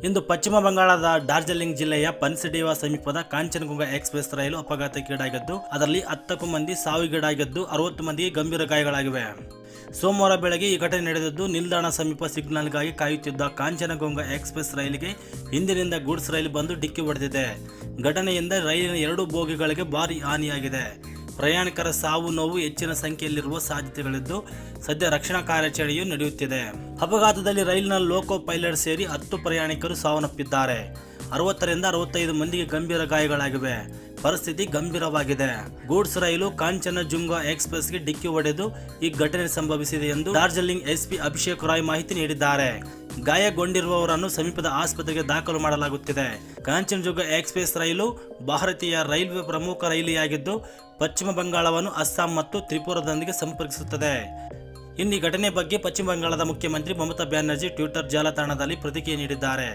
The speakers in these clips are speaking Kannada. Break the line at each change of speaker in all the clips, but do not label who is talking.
ಇಂದು ಪಶ್ಚಿಮ ಬಂಗಾಳದ ಡಾರ್ಜಿಲಿಂಗ್ ಜಿಲ್ಲೆಯ ಪನ್ಸಿಡಿವಾ ಸಮೀಪದ ಕಾಂಚನಜುಂಗಾ ಎಕ್ಸ್‌ಪ್ರೆಸ್ ರೈಲು ಅಪಘಾತಕ್ಕೀಡಾಗಿದ್ದು ಅದರಲ್ಲಿ 10ಕ್ಕೂ ಮಂದಿ ಸಾವಿಗೀಡಾಗಿದ್ದು 60 ಮಂದಿಗೆ ಗಂಭೀರ ಗಾಯಗಳಾಗಿವೆ. ಸೋಮವಾರ ಬೆಳಗ್ಗೆ ಈ ಘಟನೆ ನಡೆದಿದ್ದು ನಿಲ್ದಾಣ ಸಮೀಪ ಸಿಗ್ನಲ್ಗಾಗಿ ಕಾಯುತ್ತಿದ್ದ ಕಾಂಚನಜುಂಗಾ ಎಕ್ಸ್‌ಪ್ರೆಸ್ ರೈಲಿಗೆ ಹಿಂದಿನಿಂದ ಗೂಡ್ಸ್ ರೈಲು ಬಂದು ಡಿಕ್ಕಿ ಹೊಡೆದಿದೆ. ಘಟನೆಯಿಂದ ರೈಲಿನ 2 ಬೋಗಿಗಳಿಗೆ ಭಾರೀ ಹಾನಿಯಾಗಿದೆ. ಪ್ರಯಾಣಿಕರ ಸಾವು ನೋವು ಹೆಚ್ಚಿನ ಸಂಖ್ಯೆಯಲ್ಲಿರುವ ಸಾಧ್ಯತೆಗಳಿದ್ದು ಸದ್ಯ ರಕ್ಷಣಾ ಕಾರ್ಯಾಚರಣೆಯು ನಡೆಯುತ್ತಿದೆ. ಅಪಘಾತದಲ್ಲಿ ರೈಲಿನ ಲೋಕೋ ಪೈಲಟ್ ಸೇರಿ 10 ಪ್ರಯಾಣಿಕರು ಸಾವನ್ನಪ್ಪಿದ್ದಾರೆ. 60 ರಿಂದ 65 ಮಂದಿಗೆ ಗಂಭೀರ ಗಾಯಗಳಾಗಿವೆ. ಪರಿಸ್ಥಿತಿ ಗಂಭೀರವಾಗಿದೆ. ಗೂಡ್ಸ್ ರೈಲು ಕಾಂಚನಜುಂಗಾ ಎಕ್ಸ್‌ಪ್ರೆಸ್ಗೆ ಡಿಕ್ಕಿ ಹೊಡೆದು ಈ ಘಟನೆ ಸಂಭವಿಸಿದೆ ಎಂದು ಡಾರ್ಜಿಲಿಂಗ್ ಎಸ್ಪಿ ಅಭಿಷೇಕ್ ರಾಯ್ ಮಾಹಿತಿ ನೀಡಿದ್ದಾರೆ. ಗಾಯಗೊಂಡಿರುವವರನ್ನು ಸಮೀಪದ ಆಸ್ಪತ್ರೆಗೆ ದಾಖಲು ಮಾಡಲಾಗುತ್ತಿದೆ. ಕಾಂಚನಜುಂಗಾ ಎಕ್ಸ್‌ಪ್ರೆಸ್ ರೈಲು ಭಾರತೀಯ ರೈಲ್ವೆ ಪ್ರಮುಖ ರೈಲಿಯಾಗಿದ್ದು ಪಶ್ಚಿಮ ಬಂಗಾಳವನ್ನು ಅಸ್ಸಾಂ ಮತ್ತು ತ್ರಿಪುರಾದೊಂದಿಗೆ ಸಂಪರ್ಕಿಸುತ್ತದೆ. ಇನ್ನು ಈ ಘಟನೆ ಬಗ್ಗೆ ಪಶ್ಚಿಮ ಬಂಗಾಳದ ಮುಖ್ಯಮಂತ್ರಿ ಮಮತಾ ಬ್ಯಾನರ್ಜಿ ಟ್ವಿಟರ್ ಜಾಲತಾಣದಲ್ಲಿ ಪ್ರತಿಕ್ರಿಯೆ ನೀಡಿದ್ದಾರೆ.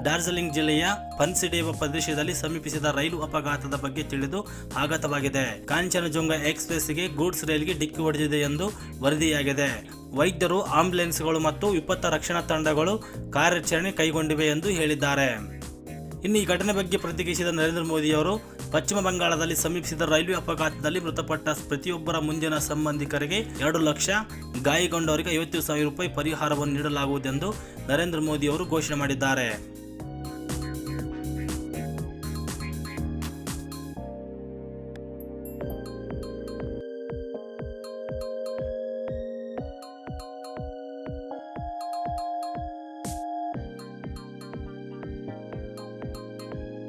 ಡಾರ್ಜಿಲಿಂಗ್ ಜಿಲ್ಲೆಯ ಪನ್ಸಿಡಿವಾ ಪ್ರದೇಶದಲ್ಲಿ ಸಮೀಪಿಸಿದ ರೈಲು ಅಪಘಾತದ ಬಗ್ಗೆ ತಿಳಿದು ಆಘಾತವಾಗಿದೆ. ಕಾಂಚನಜುಂಗಾ ಎಕ್ಸ್‌ಪ್ರೆಸ್ಗೆ ಗೂಡ್ಸ್ ರೈಲಿಗೆ ಡಿಕ್ಕಿ ಹೊಡೆದಿದೆ ಎಂದು ವರದಿಯಾಗಿದೆ. ವೈದ್ಯರು, ಆಂಬ್ಯುಲೆನ್ಸ್ಗಳು ಮತ್ತು ವಿಪತ್ತು ರಕ್ಷಣಾ ತಂಡಗಳು ಕಾರ್ಯಾಚರಣೆ ಕೈಗೊಂಡಿವೆ ಎಂದು ಹೇಳಿದ್ದಾರೆ. ಇನ್ನು ಈ ಘಟನೆ ಬಗ್ಗೆ ಪ್ರತಿಕ್ರಿಯಿಸಿದ ನರೇಂದ್ರ ಮೋದಿ ಅವರು ಪಶ್ಚಿಮ ಬಂಗಾಳದಲ್ಲಿ ಸಮೀಪಿಸಿದ ರೈಲ್ವೆ ಅಪಘಾತದಲ್ಲಿ ಮೃತಪಟ್ಟ ಪ್ರತಿಯೊಬ್ಬರ ಮುಂದಿನ ಸಂಬಂಧಿಕರಿಗೆ 2 ಲಕ್ಷ, ಗಾಯಗೊಂಡವರಿಗೆ 50,000 ರೂಪಾಯಿ ಪರಿಹಾರವನ್ನು ನೀಡಲಾಗುವುದೆಂದು ನರೇಂದ್ರ ಮೋದಿ ಅವರು ಘೋಷಣೆ ಮಾಡಿದ್ದಾರೆ.